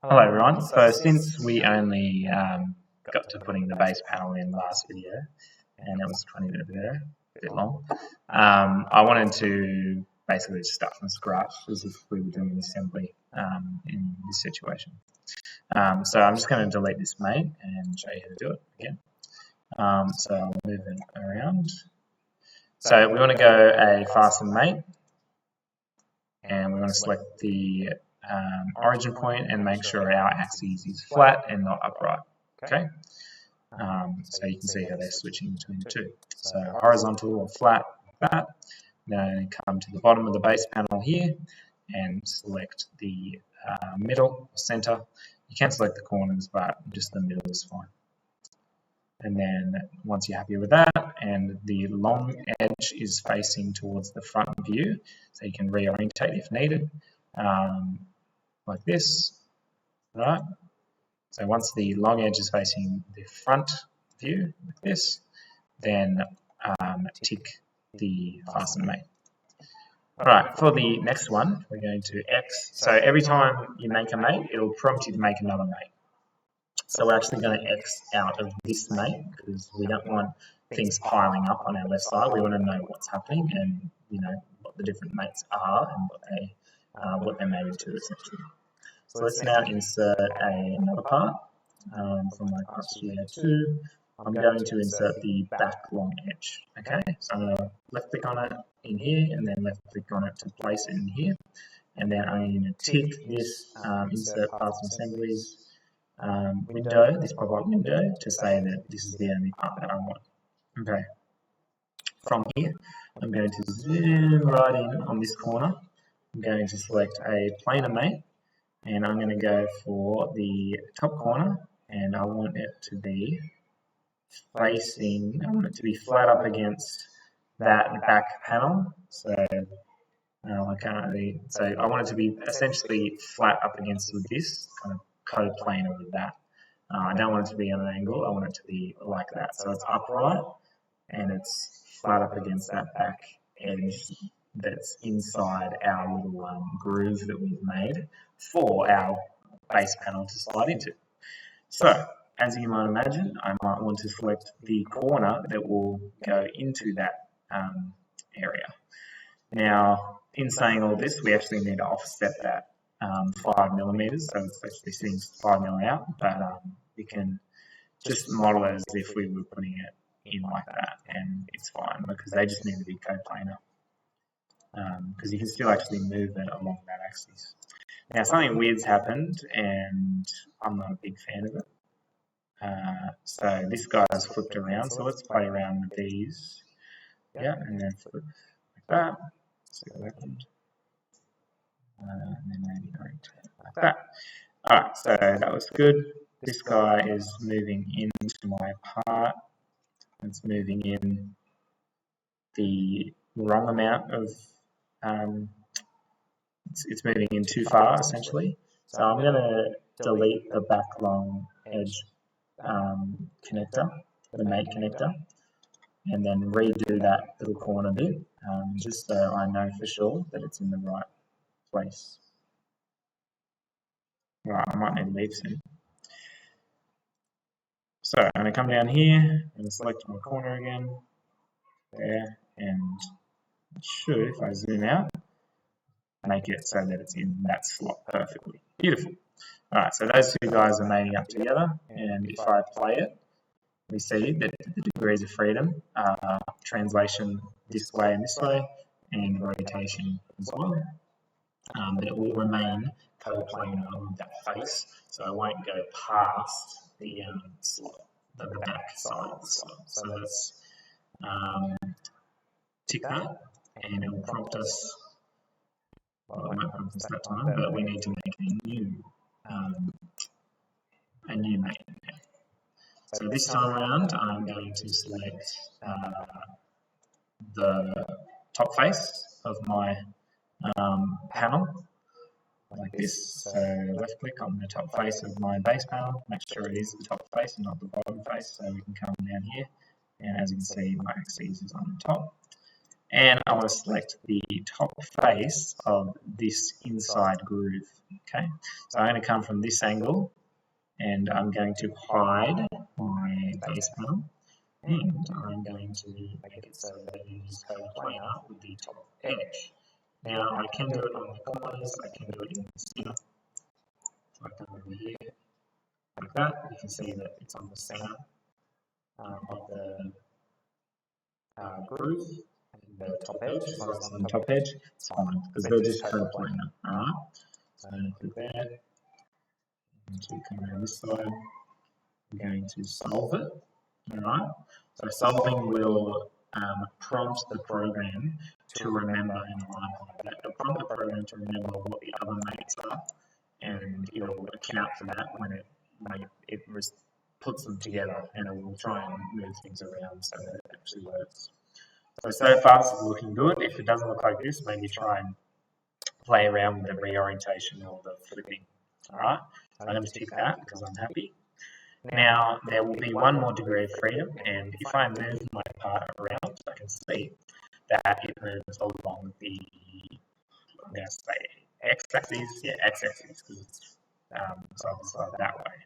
Hello everyone. So since we only got to putting the base panel in last video, and it was 20 minutes ago, a bit long, I wanted to basically just start from scratch as if we were doing an assembly in this situation. So I'm just going to delete this mate and show you how to do it again. So I'll move it around. So we want to go a fasten mate, and we want to select the origin point and make sure our axis is flat and not upright. Okay, so you can see how they're switching between the two. So horizontal or flat, like that. Then come to the bottom of the base panel here and select the middle, center. You can select the corners, but just the middle is fine. And then once you're happy with that, and the long edge is facing towards the front view, so you can reorientate if needed, like this, right? So once the long edge is facing the front view, like this, then tick the fasten mate. Alright, for the next one, we're going to X. So every time you make a mate, it'll prompt you to make another mate. So we're actually going to X out of this mate because we don't want things piling up on our left side. We want to know what's happening and what the different mates are and what they're mated to essentially. So let's now insert another part from my class year 2. I'm going to insert the back long edge. Okay, so I'm going to left click on it in here and then left click on it to place it in here. And then I'm going to tick this insert parts and assemblies window, this pop-up window, to say that this is the only part that I want. Okay. From here, I'm going to zoom right in on this corner. I'm going to select a planar mate, and I'm going to go for the top corner, and I want it to be facing, I want it to be flat up against that back panel. So I can't really, so I want it to be essentially flat up against with this kind of co-planar with that. I don't want it to be on an angle, I want it to be like that. So it's upright and it's flat up against that back edge that's inside our little groove that we've made for our base panel to slide into. So as you might imagine, I might want to select the corner that will go into that area. Now, in saying all this, we actually need to offset that 5 millimeters, so it's actually sitting 5 mil out, but we can just model it as if we were putting it in like that, and it's fine because they just need to be co-planar, because you can still actually move it along that axis. Now, something weird's happened, and I'm not a big fan of it. So this guy's flipped around, so let's play around with these. Yeah, and then flip like that. See what happened. And then maybe rotate like that. Alright, so that was good. This guy is moving into my part. It's moving in the wrong amount of, it's moving in too far essentially. So I'm going to delete the back long edge connector, the mate connector, and then redo that little corner bit, just so I know for sure that it's in the right place. Right, I might need to leave soon. So I'm going to come down here and select my corner again, there, and it should, if I zoom out, make it so that it's in that slot perfectly. Beautiful. Alright, so those two guys are mating up together, and if I play it, we see that the degrees of freedom are translation this way, and rotation as well. But it will remain co-planar with that face, so I won't go past the slot, the back side of the slot. So let's tick that, and it will prompt us. Well, it won't prompt us that time, but we need to make a new mate now. So this time around, I'm going to select the top face of my panel, like this. So left click on the top face of my base panel, make sure it is the top face and not the bottom face, so we can come down here, and as you can see, my axis is on the top. and I want to select the top face of this inside groove. Okay, so I'm going to come from this angle, and I'm going to hide my base panel, and I'm going to make it so that it is coplanar with the top edge. Now I can do it on the corners, I can do it in the center. So I come over here like that. You can see that it's on the center of the groove and the top edge. As long as it's on the top edge, it's fine because they're just coplanar. Alright, so I'm going to click there. I'm going to come around this side. I'm going to solve it. Alright, so solving will prompt the program to remember, and it'll prompt the program to remember what the other mates are, and it'll account for that when it puts them together, and it will try and move things around so that it actually works. So far this is looking good. If it doesn't look like this, maybe try and play around with the reorientation or the flipping. Alright, so I'm going to tick that because I'm happy. Now, there will be one more degree of freedom, and if I move my part around, I can see that it moves along the, I'm going to say x-axis, yeah, x-axis, because it's side to side that way.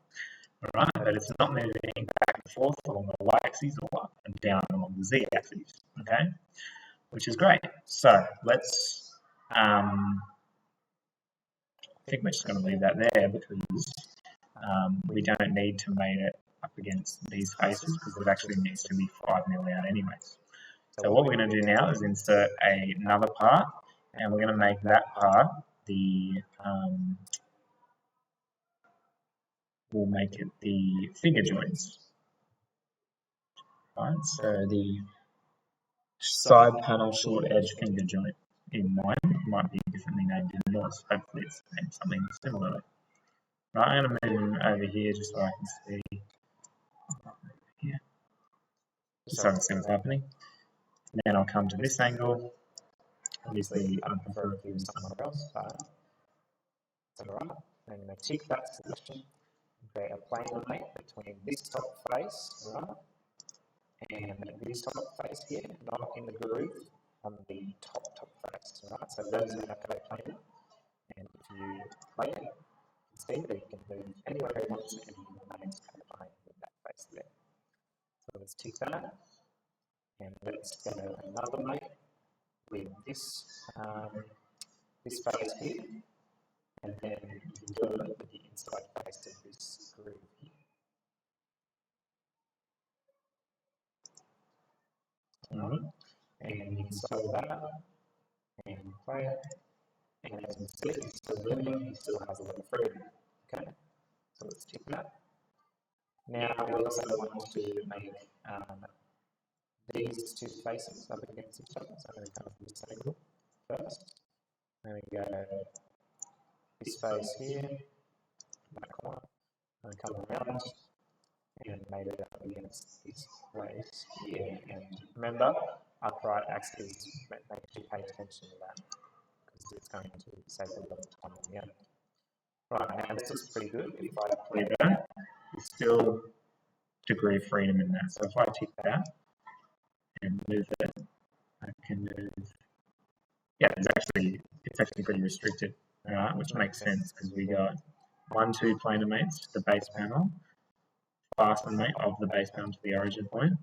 Alright, but it's not moving back and forth along the y-axis or up and down along the z-axis, okay, which is great. So, let's, I think we're just going to leave that there because we don't need to mate it up against these faces because it actually needs to be 5mm out anyways. So what we're going to do now is insert another part, and we're going to make that part the, we'll make it the finger joints. Right, so the side panel short edge finger joint in mine might be differently named in yours. Hopefully it's named something similar. Right, I'm going to move them over here just so I can see. Here. Just so I can see what's happening. Then I'll come to this angle. Obviously, I prefer if it was somewhere else, but it's alright. I'm going to tick that selection, create a planar mate between this top face, right, and this top face here, not in the groove, on the top face, right. So those are going to go planar, and if you play it, you can see that you can move anywhere you want to, and you remains coplanar with that face there. So let's tick that. And let's go another mate with this this face here, and then you can do it with the inside face of this groove here. Alright, and you can solve that and play it, and as you can see, it's still moving, it still has a lot of freedom. Okay, so let's tick that. Now we also want to make these two faces up against each other, so I'm going to come from this angle first. Then we go this face here, that corner, and come around and made it up against this place here. And remember, upright axis, make sure you pay attention to that because it's going to save a lot of time on the end. Right, now this looks pretty good. If I play that, there's still degree of freedom in that. So if I tick that and move it, I can move. Yeah, it's actually pretty restricted, alright, which makes sense because we got 1, 2 planar mates to the base panel, fasten mate of the base panel to the origin point,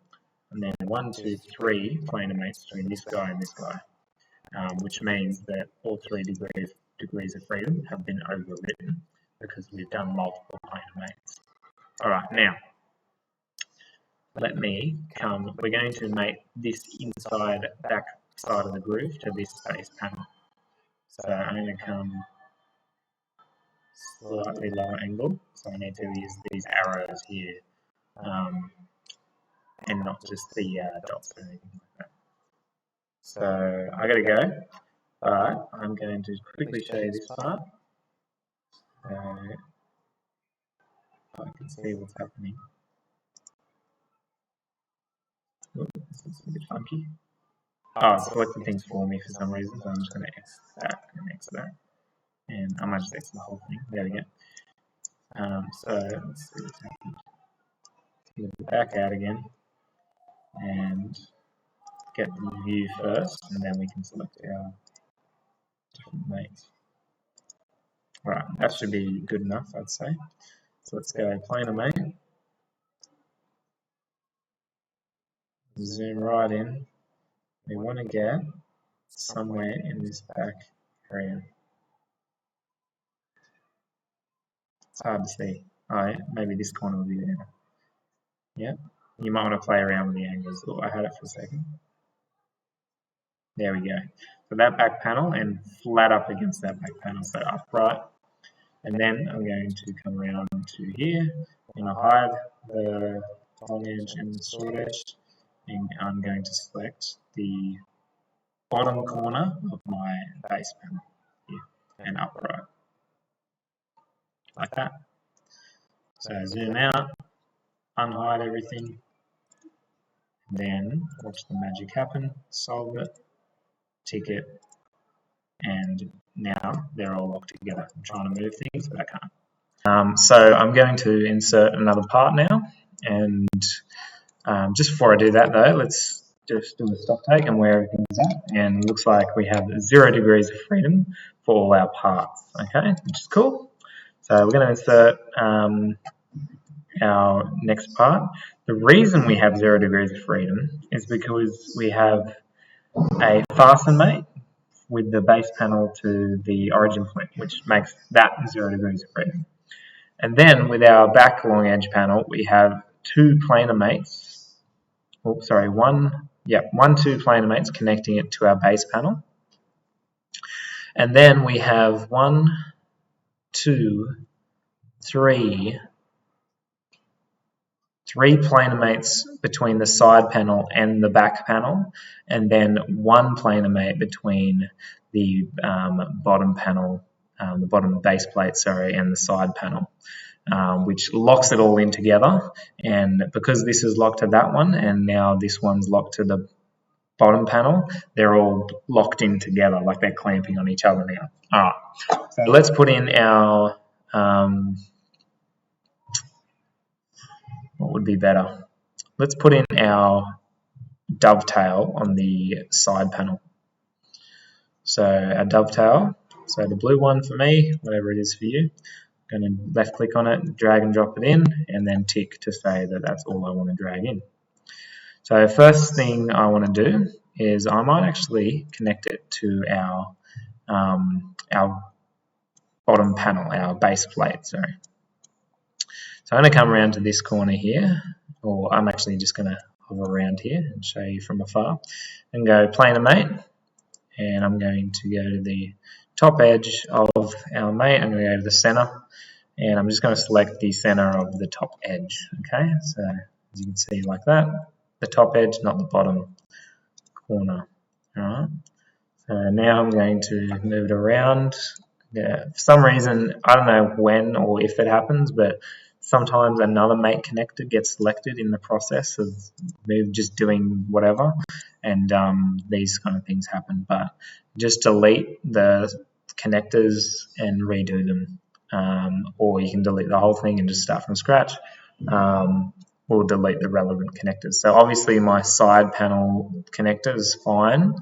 and then 1, 2, 3 planar mates between this guy and this guy, which means that all 3 degrees of freedom have been overwritten because we've done multiple planar mates. Alright, now let me come, we're going to make this inside back side of the groove to this base panel. So I'm going to come slightly lower angle, so I need to use these arrows here, and not just the dots or anything like that. So I gotta go. Alright, I'm going to quickly show you this part. So I can see what's happening. Ooh, this looks a bit funky. Oh, it's selected things for me for some reason, so I'm just going to X that and X that. And I might just X the whole thing. There we go. So let's see what's happened. Get it back out again. And get the view first, and then we can select our different mates. Alright, that should be good enough, I'd say. So let's go planar mate. Zoom right in. We want to get somewhere in this back area. It's hard to see. Alright, maybe this corner will be there. Yeah, you might want to play around with the angles. Oh, I had it for a second. There we go. So that back panel and flat up against that back panel, so upright. And then I'm going to come around to here. I'm going to hide the long edge and the short edge. And I'm going to select the bottom corner of my base panel here and upright. Like that. So zoom out, unhide everything. Then watch the magic happen, solve it, tick it, and now they're all locked together. I'm trying to move things, but I can't. So I'm going to insert another part now, and just before I do that though, let's just do a stock take and where everything's at, and it looks like we have 0 degrees of freedom for all our parts, okay, which is cool. So we're going to insert our next part. The reason we have 0 degrees of freedom is because we have a fasten mate with the base panel to the origin point, which makes that 0 degrees of freedom. And then with our back long edge panel, we have 2 planar mates. Oh, sorry, one, two planar mates connecting it to our base panel. And then we have 1, 2, 3 planar mates between the side panel and the back panel, and then 1 planar mate between the bottom panel, the bottom base plate, sorry, and the side panel, which locks it all in together. And because this is locked to that one, and now this one's locked to the bottom panel, they're all locked in together, like they're clamping on each other now. All right, so let's put in our what would be better? Let's put in our dovetail on the side panel. So our dovetail, so the blue one for me, whatever it is for you, I'm going to left click on it, drag and drop it in, and then tick to say that that's all I want to drag in. So first thing I want to do is I might actually connect it to our bottom panel, our base plate, sorry. So I'm going to come around to this corner here, or I'm actually just going to hover around here and show you from afar, and go planar mate, and I'm going to go to the top edge of our mate. I'm going to go to the center, and I'm just going to select the center of the top edge, okay? So as you can see, like that, the top edge, not the bottom corner, all right? So now I'm going to move it around. Yeah, for some reason, I don't know when or if it happens, but sometimes another mate connector gets selected in the process of just doing whatever, and these kind of things happen. But just delete the connectors and redo them, or you can delete the whole thing and just start from scratch, or delete the relevant connectors. So obviously my side panel connector is fine,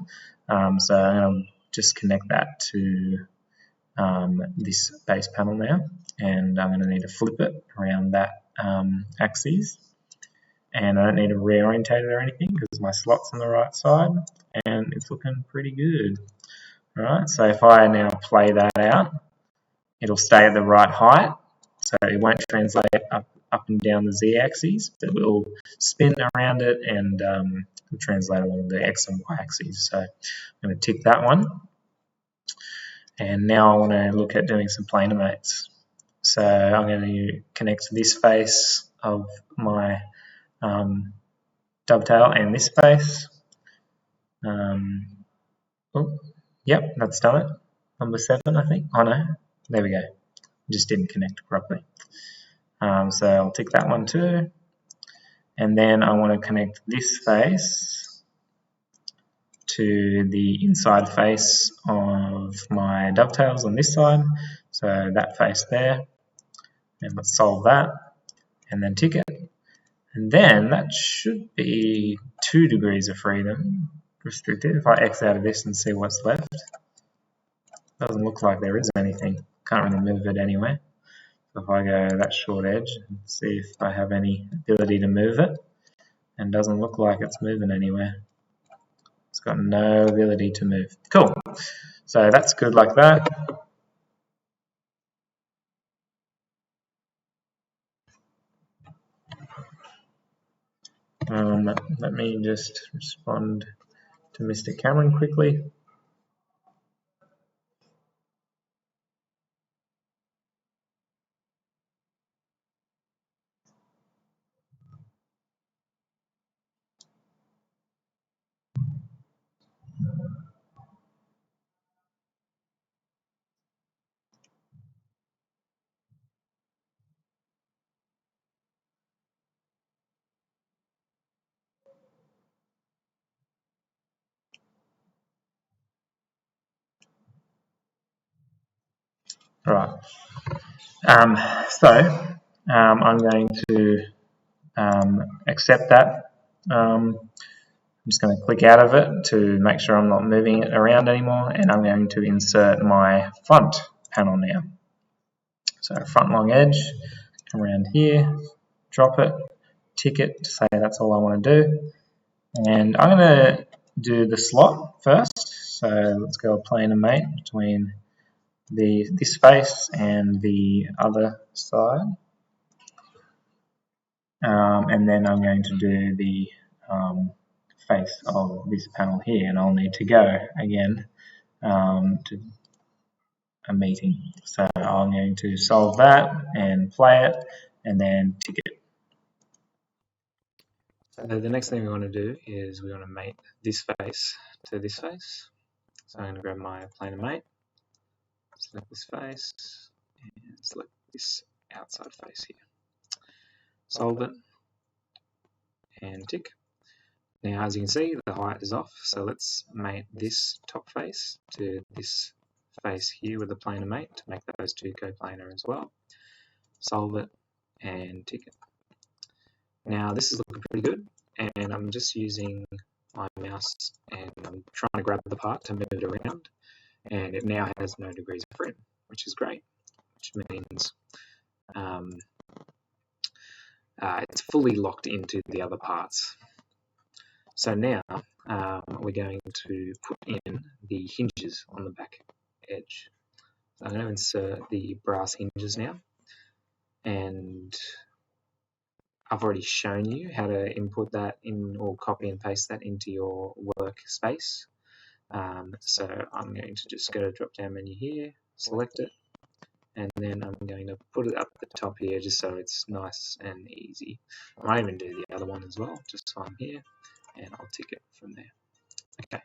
so I'm going to just connect that to this base panel now, and I'm going to need to flip it around that axis, and I don't need to reorientate it or anything because my slot's on the right side and it's looking pretty good. Alright, so if I now play that out, it'll stay at the right height, so it won't translate up and down the z-axis, but it will spin around it and translate along the x and y axes. So I'm going to tick that one. And now I want to look at doing some planar mates. So I'm going to connect this face of my dovetail and this face. Yep, that's done it. Number 7, I think. Oh no, there we go. Just didn't connect properly. So I'll tick that one too. And then I want to connect this face to the inside face of my dovetails on this side, so that face there, and let's solve that and then tick it, and then that should be 2 degrees of freedom, restricted. If I X out of this and see what's left, doesn't look like there is anything. Can't really move it anywhere. So if I go that short edge and see if I have any ability to move it, and doesn't look like it's moving anywhere. It's got no ability to move. Cool. So that's good like that. Let me just respond to Mr. Cameron quickly. All right. I'm going to accept that. I'm just going to click out of it to make sure I'm not moving it around anymore, and I'm going to insert my front panel now. So front long edge, come around here, drop it, tick it to say that's all I want to do. And I'm going to do the slot first. So let's go plane and mate between this face and the other side. And then I'm going to do the face of this panel here, and I'll need to go again to a meeting. So I'm going to solve that and play it and then tick it. So the next thing we want to do is we want to mate this face to this face. So I'm going to grab my planar mate, select this face, and select this outside face here. Solve it and tick. Now, as you can see, the height is off, so let's mate this top face to this face here with the planar mate to make those two coplanar as well. Solve it and tick it. Now, this is looking pretty good, and I'm just using my mouse and I'm trying to grab the part to move it around, and it now has no degrees of freedom, which is great, which means it's fully locked into the other parts. So now we're going to put in the hinges on the back edge. So I'm going to insert the brass hinges now, and I've already shown you how to input that in or copy and paste that into your workspace. So I'm going to just go to drop down menu here, select it, and then I'm going to put it up at the top here just so it's nice and easy. I might even do the other one as well, just so I'm here, and I'll tick it from there. Okay,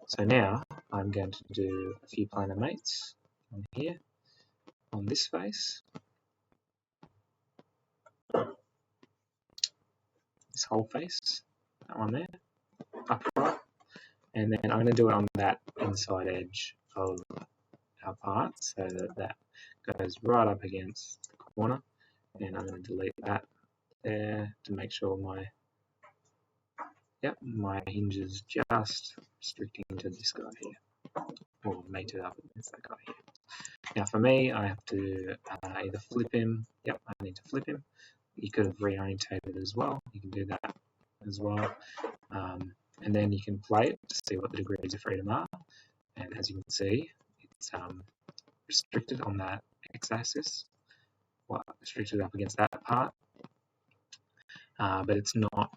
so now I'm going to do a few planar mates on here, on this face, this whole face, that one there, upright, and then I'm going to do it on that inside edge of our part so that that goes right up against the corner, and I'm going to delete that there to make sure my hinges just restricting to this guy here, or mated up against that guy here. Now for me, I have to either flip him. Yep, I need to flip him. You could have reorientated as well. You can do that as well. And then you can play it to see what the degrees of freedom are. And as you can see, it's restricted on that x-axis, well, restricted up against that part. But it's not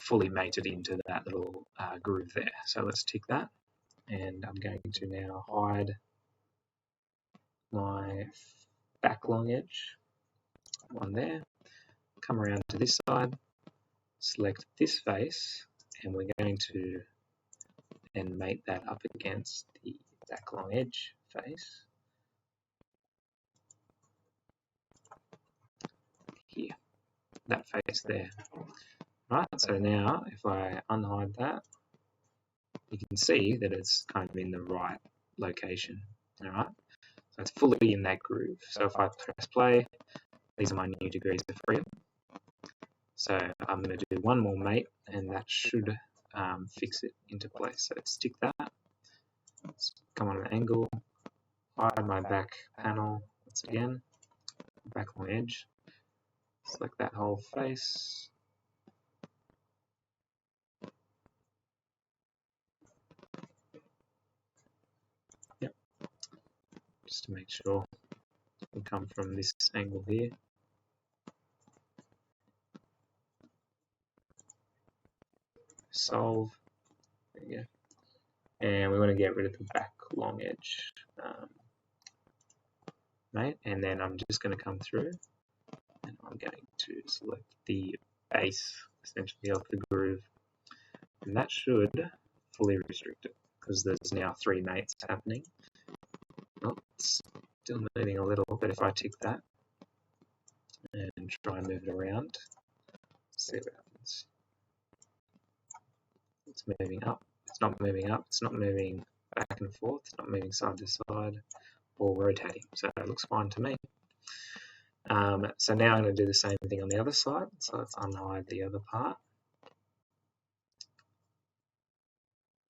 fully mated into that little groove there. So let's tick that, and I'm going to now hide my back long edge, one there, come around to this side, select this face, and we're going to then mate that up against the back long edge face here, that face there. Right, so now if I unhide that, you can see that it's kind of in the right location. Alright, so it's fully in that groove. So if I press play, these are my new degrees of freedom. So I'm going to do one more mate, and that should fix it into place. So stick that, let's come on an angle, hide my back panel once again, back long edge, select that whole face. Yep, just to make sure we come from this angle here. Solve, there you go. And we want to get rid of the back long edge, mate, and then I'm just going to come through and I'm going to select the base essentially of the groove, and that should fully restrict it because there's now 3 mates happening. Oh, it's still moving a little, but if I tick that and try and move it around, see what happens. It's moving up, it's not moving up, it's not moving back and forth, it's not moving side to side or rotating, so it looks fine to me. So now I'm going to do the same thing on the other side, so let's unhide the other part.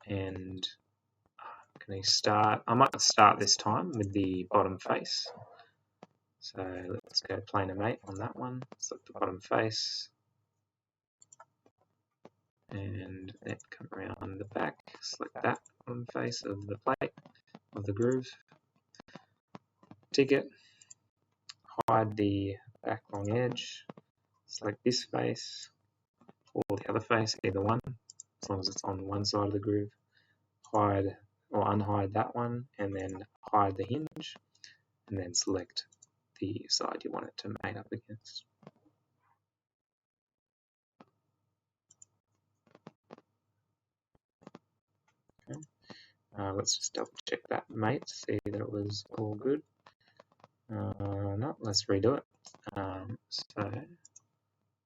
And can I start? I might start this time with the bottom face. So let's go planar mate on that one. Select the bottom face, and then come around the back. Select that bottom face of the plate of the groove. Tick it. Hide the back long edge. Select this face or the other face, either one, as long as it's on one side of the groove. Hide or unhide that one, and then hide the hinge, and then select the side you want it to mate up against. Okay. Let's just double check that mate, see that it was all good. No, let's redo it. So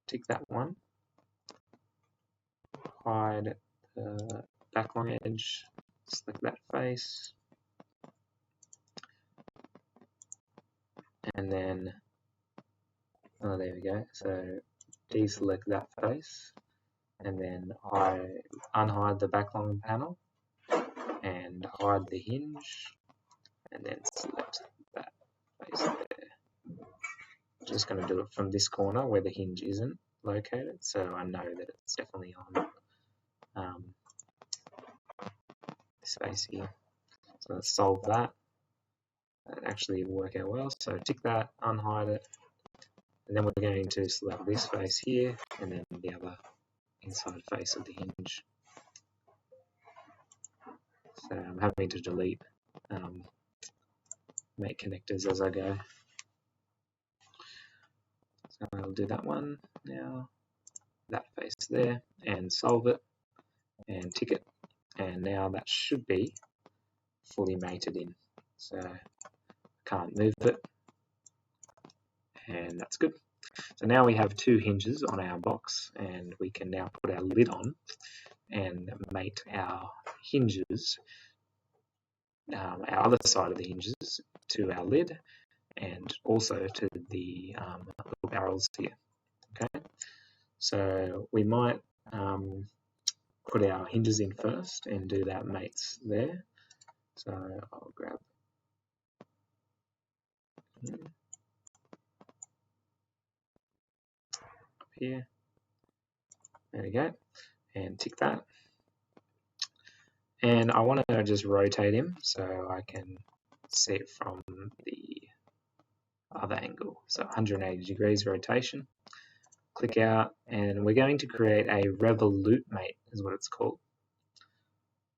tick that one, hide the back long edge, select that face, and then, oh, there we go. So deselect that face, and then I unhide the back long panel and hide the hinge, and then select that face there. Just going to do it from this corner where the hinge isn't located, so I know that it's definitely on this face here. So let's solve that. That actually work out well. So tick that, unhide it, and then we're going to select this face here, and then the other inside face of the hinge. So I'm having to delete mate connectors as I go. So I'll do that one now, that face there, and solve it, and tick it, and now that should be fully mated in. So I can't move it, and that's good. So now we have 2 hinges on our box, and we can now put our lid on and mate our hinges, our other side of the hinges, to our lid, and also to the little barrels here. Okay, so we might put our hinges in first and do that mates there. So I'll grab up here. There we go, and tick that. And I want to just rotate him so I can see it from the other angle. So 180 degrees rotation. Click out, and we're going to create a revolute mate, is what it's called,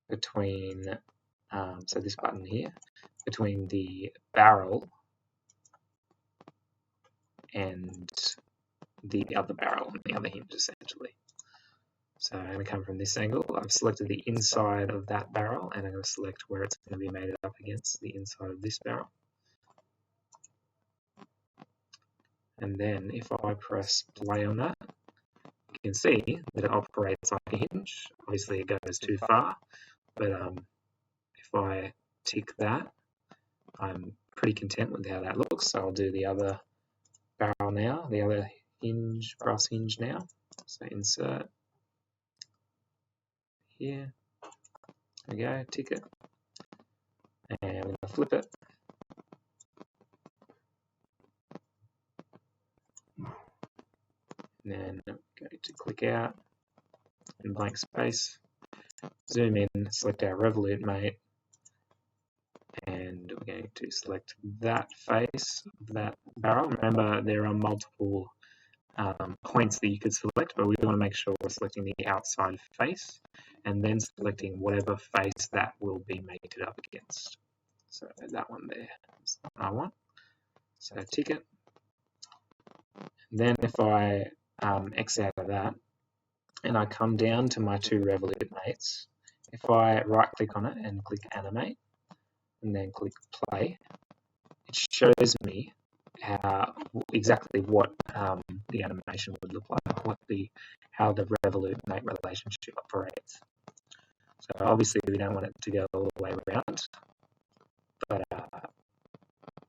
between, so this button here, between the barrel and the other barrel and the other hinge, essentially. So I'm going to come from this angle. I've selected the inside of that barrel, and I'm going to select where it's going to be mated up against the inside of this barrel. And then if I press play on that, you can see that it operates like a hinge. Obviously it goes too far, but if I tick that, I'm pretty content with how that looks. So I'll do the other barrel now, the other hinge, brass hinge now. So insert here. There we go, tick it. And we're going to flip it. And then go to click out in blank space. Zoom in, select our Revolute mate. And we're going to select that face, that barrel. Remember, there are multiple points that you could select, but we want to make sure we're selecting the outside face and then selecting whatever face that will be mated up against. So that one there is the one I want. So tick it. Then if I X out of that and I come down to my two Revolute mates, if I right click on it and click animate and then click play, it shows me exactly what the animation would look like, how the Revolute mate relationship operates. So obviously we don't want it to go all the way around, but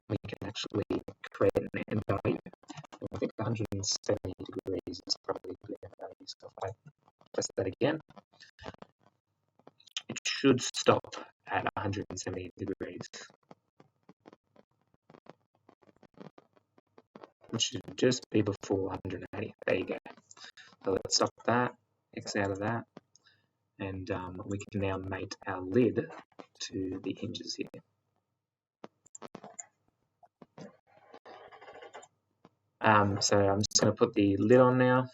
we can actually create an end value. I think 170 degrees is probably the end value. So if I press that again, it should stop at 170 degrees. Which should just be before 180. There you go. So let's stop that, X out of that, and we can now mate our lid to the hinges here. So I'm just going to put the lid on now,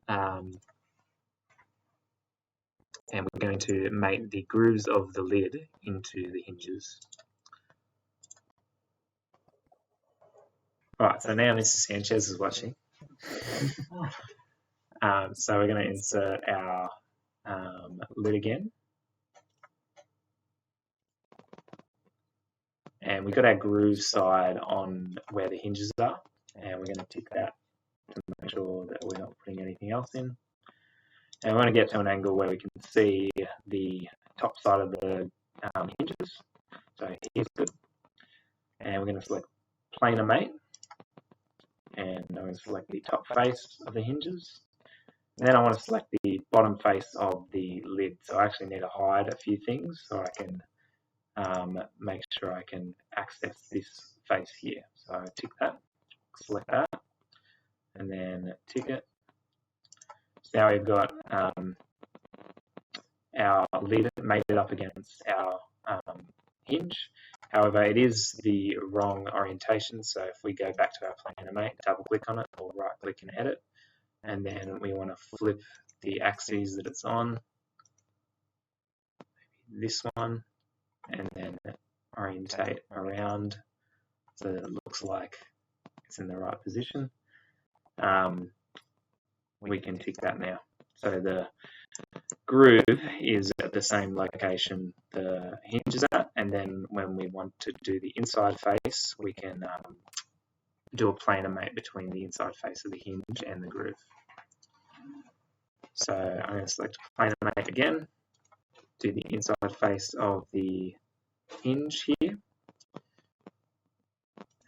and we're going to mate the grooves of the lid into the hinges. Alright, so now Mr. Sanchez is watching. So we're going to insert our lid again. And we've got our groove side on where the hinges are. And we're going to tick that to make sure that we're not putting anything else in. And we want to get to an angle where we can see the top side of the hinges. So here's good. And we're going to select planar mate. And I'm going to select the top face of the hinges. And then I want to select the bottom face of the lid. So I actually need to hide a few things so I can make sure I can access this face here. So I tick that, select that, and then tick it. So now we've got our lid mated up against our hinge. However, it is the wrong orientation. So if we go back to our planar mate, double click on it or right click and edit, and then we want to flip the axes that it's on, maybe this one, and then orientate around so that it looks like it's in the right position. We can tick that now. So the groove is at the same location the hinge is at, and then when we want to do the inside face, we can do a planar mate between the inside face of the hinge and the groove. So I'm going to select planar mate again, do the inside face of the hinge here,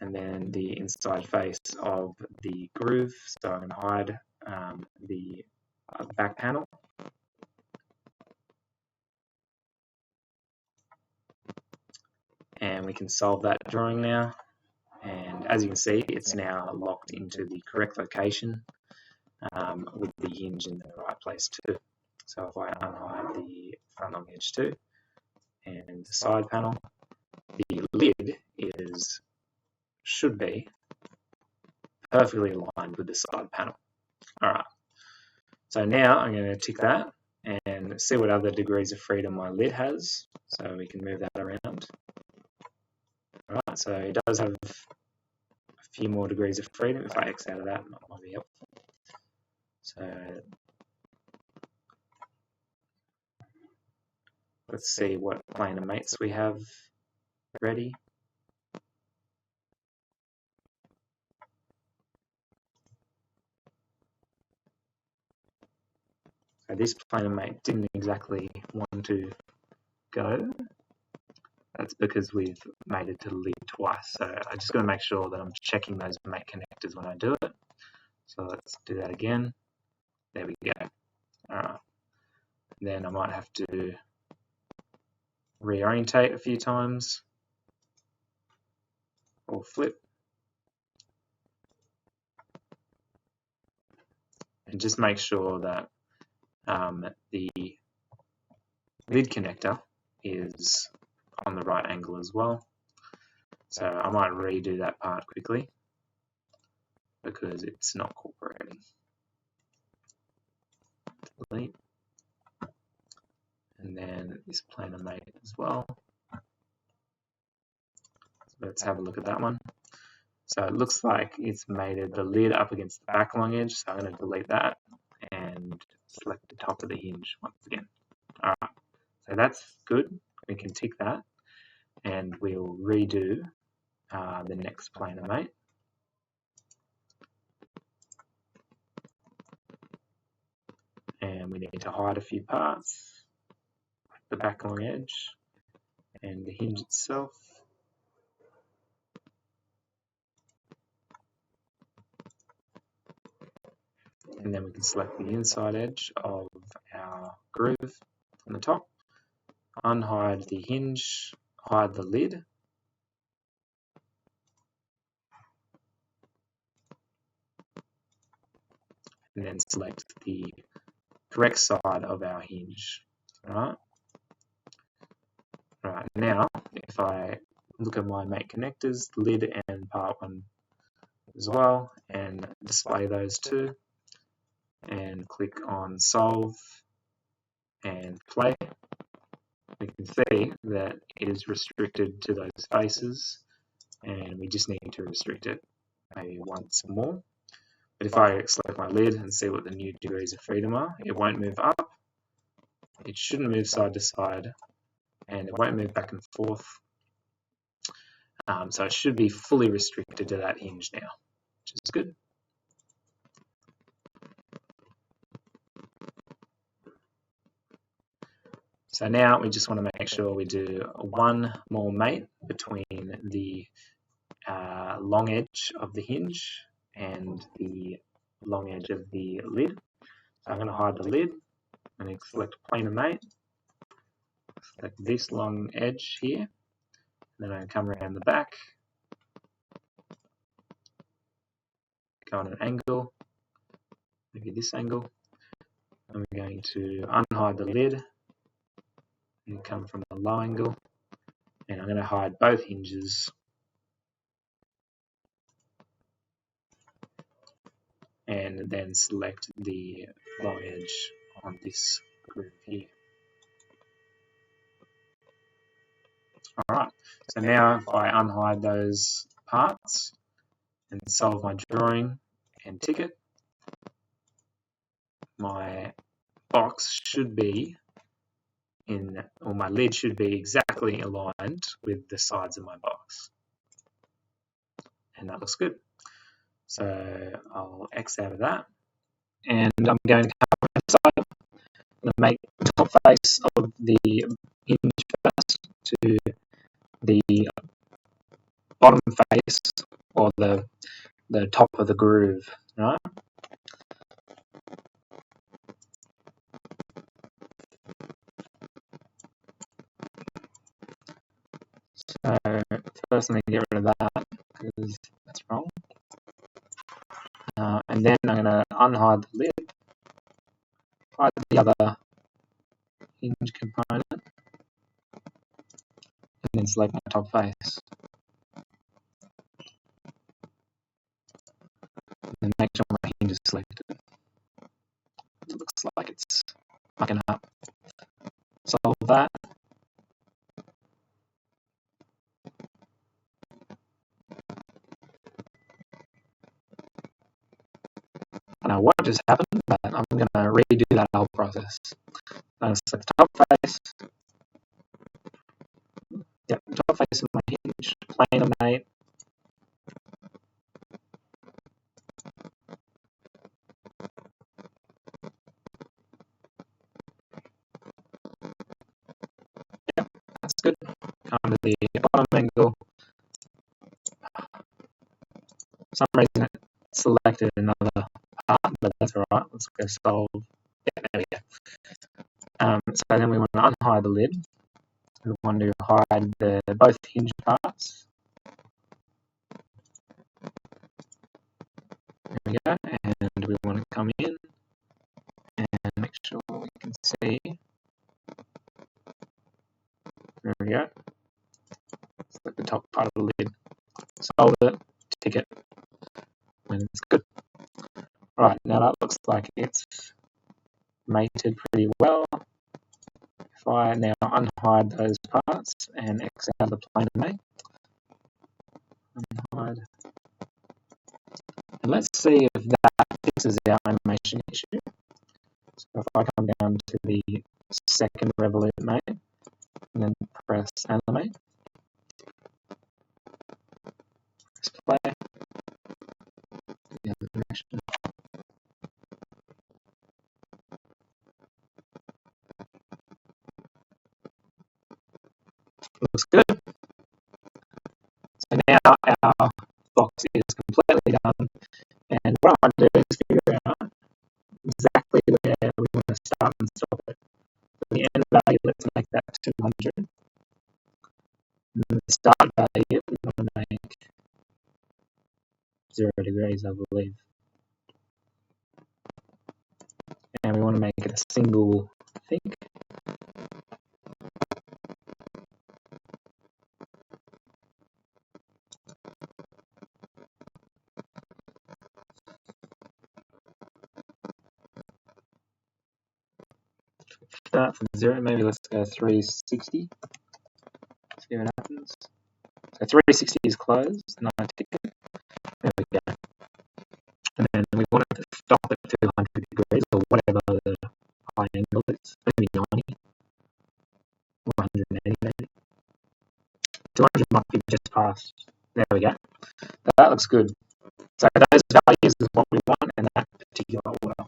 and then the inside face of the groove. So I'm going to hide the back panel. And we can solve that drawing now. And as you can see, it's now locked into the correct location with the hinge in the right place too. So if I unhide the front on edge too, and the side panel, the lid should be perfectly aligned with the side panel. Alright, so now I'm going to tick that and see what other degrees of freedom my lid has. So we can move that around. Alright, so it does have a few more degrees of freedom. If I X out of that, that might be helpful. So let's see what planar mates we have ready. So this planar mate didn't exactly want to go. That's because we've made it to the lid twice. So I just got to make sure that I'm checking those mate connectors when I do it. So let's do that again. There we go. Alright. Then I might have to reorientate a few times or flip. And just make sure that the lid connector is on the right angle as well. So I might redo that part quickly because it's not cooperating. Delete. And then this planar mate as well. So let's have a look at that one. So it looks like it's mated the lid up against the back long edge, so I'm going to delete that and select the top of the hinge once again. Alright, so that's good. We can tick that and we'll redo the next planar mate. And we need to hide a few parts, like the back long edge and the hinge itself. And then we can select the inside edge of our groove on the top, unhide the hinge, hide the lid, and then select the correct side of our hinge. Alright, now if I look at my mate connectors, lid and part 1 as well, and display those two, and click on solve and play, we can see that it is restricted to those faces, and we just need to restrict it maybe once more. But if I select my lid and see what the new degrees of freedom are, it won't move up, it shouldn't move side to side, and it won't move back and forth. So it should be fully restricted to that hinge now, which is good. So now we just want to make sure we do one more mate between the long edge of the hinge and the long edge of the lid. So I'm going to hide the lid and select planar mate, select this long edge here, and then I come around the back, go on an angle, maybe this angle. I'm going to unhide the lid and come from a low angle, and I'm going to hide both hinges and then select the long edge on this groove here. Alright, so now if I unhide those parts and solve my drawing and tick it, my box should be or my lid should be exactly aligned with the sides of my box. And that looks good. So I'll X out of that. And I'm going to come inside and make the top face of the hinge first to the bottom face, or the top of the groove, right? So first, let me get rid of that because that's wrong. And then I'm going to unhide the lid, hide the other hinge component, and then select my top face. And then make sure my hinge is selected. It looks like it's fucking up. Solve that. I don't know what just happened, but I'm going to redo that whole process. I'm going to select the top face. Yep, top face of my hinge, planar mate. Yep, that's good. Come to the bottom angle. For some reason it selected another part, but that's alright. let's go solve. Yeah, there we go. So then we want to unhide the lid. We want to hide both hinge parts. There we go. And we want to come in and make sure we can see. There we go. Select the top part of the lid. Solve it. Tick it. And it's good. Right, now that looks like it's mated pretty well. If I now unhide those parts and X out the plane of mate, unhide. And let's see if that fixes our animation issue. So if I come down to the second revolute mate and then press animate, press play, the other direction. Looks good. So now our box is completely done, and what I want to do is figure out exactly where we want to start and stop it. For the end value, let's make that 200. And the start value, we want to make 0 degrees, I believe. And we want to make it a single think. Start from 0, maybe let's go 360. See what happens. So 360 is closed, and I tick it. There we go. And then we want it to stop at 200 degrees, or whatever the high angle is, maybe 90, or 180 maybe. 200 might be just past. There we go. So that looks good. So those values is what we want in that particular order.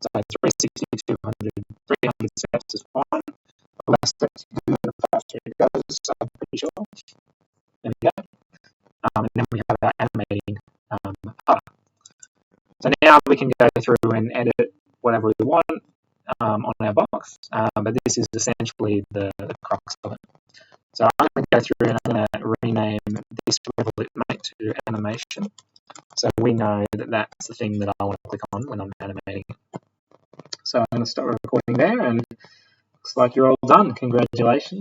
So 360, 200, 300 steps is fine. The less steps you do, the faster it goes, so I'm pretty sure. There we go. And then we have our animating part. So now we can go through and edit whatever we want on our box, but this is essentially the crux of it. So I'm going to go through and I'm going to rename this revolute mate to animation. So we know that that's the thing that I want to click on when I'm animating it. So I'm going to start recording there, and looks like you're all done. Congratulations.